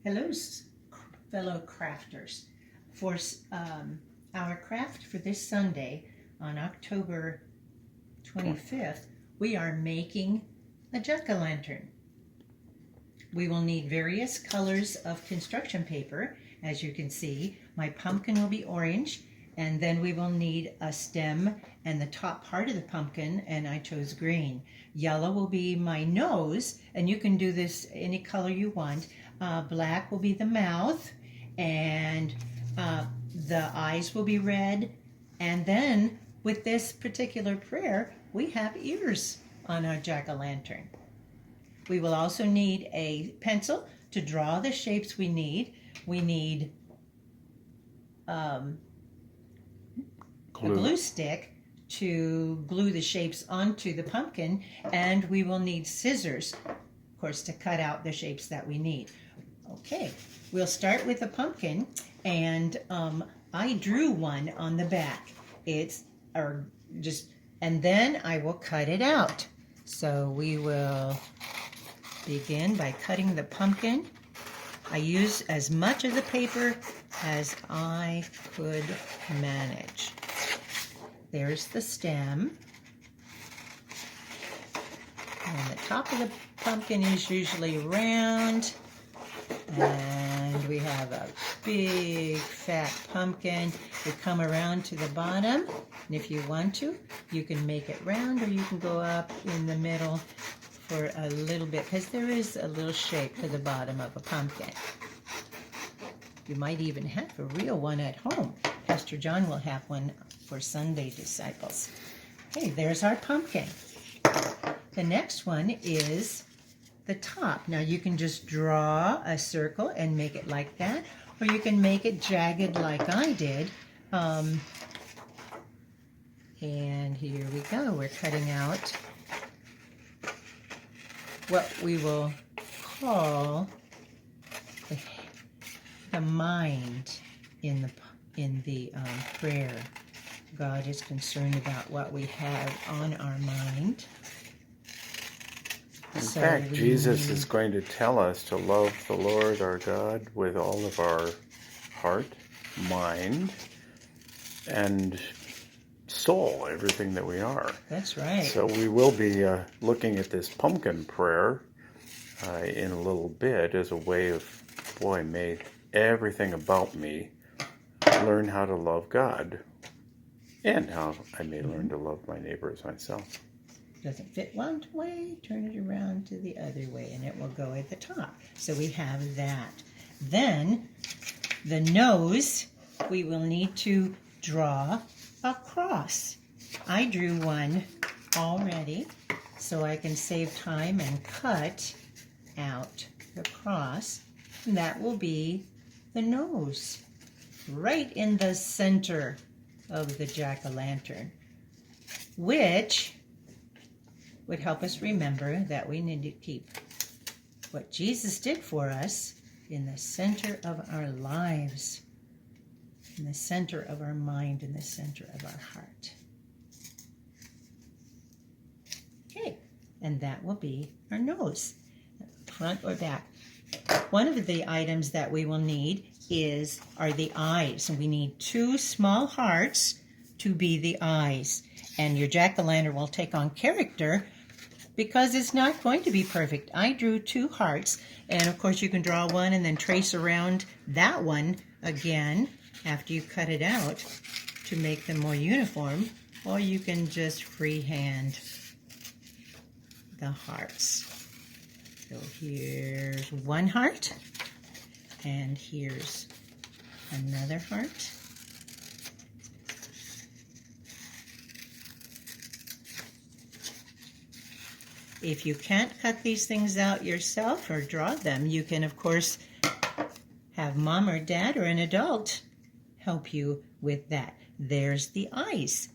Hello, fellow crafters. For our craft for this Sunday on October 25th, we are making a jack-o'-lantern. We will need various colors of construction paper. As you can see, my pumpkin will be orange, and then we will need a stem and the top part of the pumpkin, and I chose green. Yellow will be my nose, and you can do this any color you want. Black will be the mouth, and the eyes will be red. And then with this particular prayer, we have ears on our jack-o'-lantern. We will also need a pencil to draw the shapes we need. We need a glue stick to glue the shapes onto the pumpkin, and we will need scissors, of course, to cut out the shapes that we need. Okay, we'll start with the pumpkin, and I drew one on the back. And then I will cut it out. So we will begin by cutting the pumpkin. I used as much of the paper as I could manage. There's the stem. And the top of the pumpkin is usually round. And we have a big fat pumpkin. We come around to the bottom. And if you want to, you can make it round, or you can go up in the middle for a little bit, because there is a little shape to the bottom of a pumpkin. You might even have a real one at home. Pastor John will have one for Sunday disciples. Okay, there's our pumpkin. The next one is the top. Now you can just draw a circle and make it like that, or you can make it jagged like I did. And here we go. We're cutting out what we will call the mind in the prayer. God is concerned about what we have on our mind. In fact, Jesus is going to tell us to love the Lord our God with all of our heart, mind, and soul, everything that we are. That's right. So we will be looking at this pumpkin prayer in a little bit as a way of, may everything about me learn how to love God, and how I may learn to love my neighbor as myself. Doesn't fit one way, turn it around to the other way, and it will go at the top. So we have that. Then the nose, we will need to draw a cross. I drew one already, so I can save time and cut out the cross. And that will be the nose, right in the center of the jack-o'-lantern, which would help us remember that we need to keep what Jesus did for us in the center of our lives, in the center of our mind, in the center of our heart. Okay, and that will be our nose, front or back. One of the items that we will need are the eyes, and we need 2 small hearts to be the eyes. And your jack-o'-lantern will take on character because it's not going to be perfect. I drew 2 hearts, and of course you can draw one and then trace around that one again after you cut it out to make them more uniform, or you can just freehand the hearts. So here's one heart, and here's another heart. If you can't cut these things out yourself or draw them, you can, of course, have mom or dad or an adult help you with that. There's the eyes.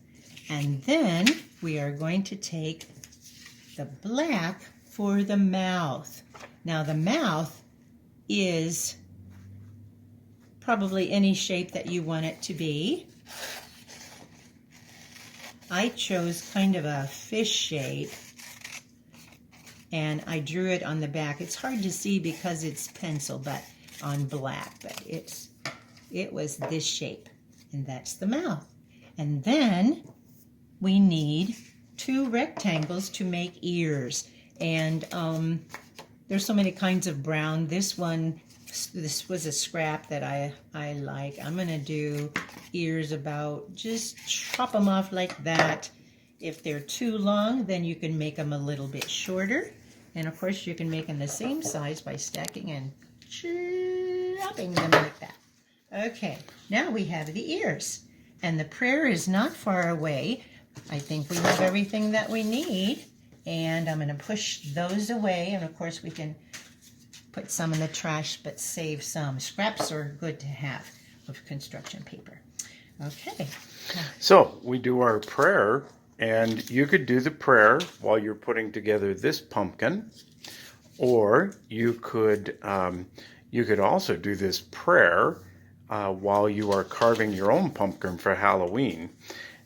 And then we are going to take the black for the mouth. Now the mouth is probably any shape that you want it to be. I chose kind of a fish shape, and I drew it on the back. It's hard to see because it's pencil, but on black, but it was this shape, and that's the mouth. And then we need 2 rectangles to make ears, and there's so many kinds of brown. This was a scrap that I like. I'm gonna do ears about, just chop them off like that. If they're too long, then you can make them a little bit shorter. And of course you can make them the same size by stacking and chopping them like that. Okay, now we have the ears. And the prayer is not far away. I think we have everything that we need. And I'm gonna push those away. And of course we can put some in the trash, but save some. Scraps are good to have of construction paper. Okay. So we do our prayer, and you could do the prayer while you're putting together this pumpkin, or you could also do this prayer while you are carving your own pumpkin for Halloween.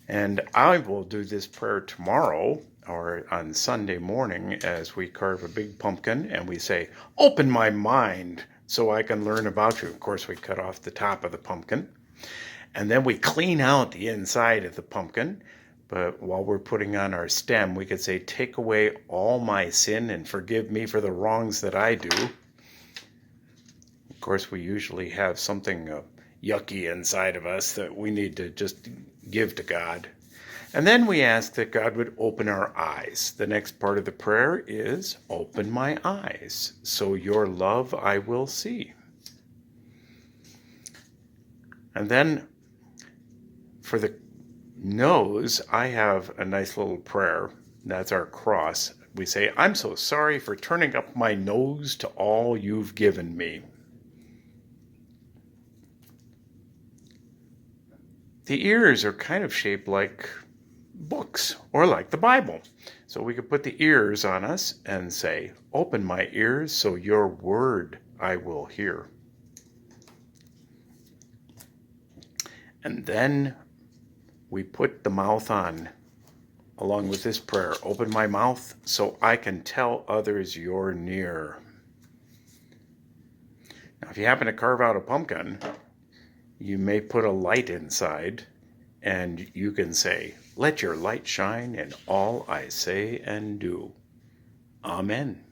And I will do this prayer tomorrow or on Sunday morning as we carve a big pumpkin and we say, "Open my mind so I can learn about you." Of course, we cut off the top of the pumpkin, and then we clean out the inside of the pumpkin. But while we're putting on our stem, we could say, "Take away all my sin and forgive me for the wrongs that I do." Of course, we usually have something yucky inside of us that we need to just give to God. And then we ask that God would open our eyes. The next part of the prayer is, "Open my eyes, so your love I will see." And then for the nose, I have a nice little prayer. That's our cross. We say, "I'm so sorry for turning up my nose to all you've given me." The ears are kind of shaped like books or like the Bible. So we could put the ears on us and say, "Open my ears so your word I will hear." And then we put the mouth on along with this prayer. "Open my mouth so I can tell others you're near." Now, if you happen to carve out a pumpkin, you may put a light inside, and you can say, "Let your light shine in all I say and do. Amen."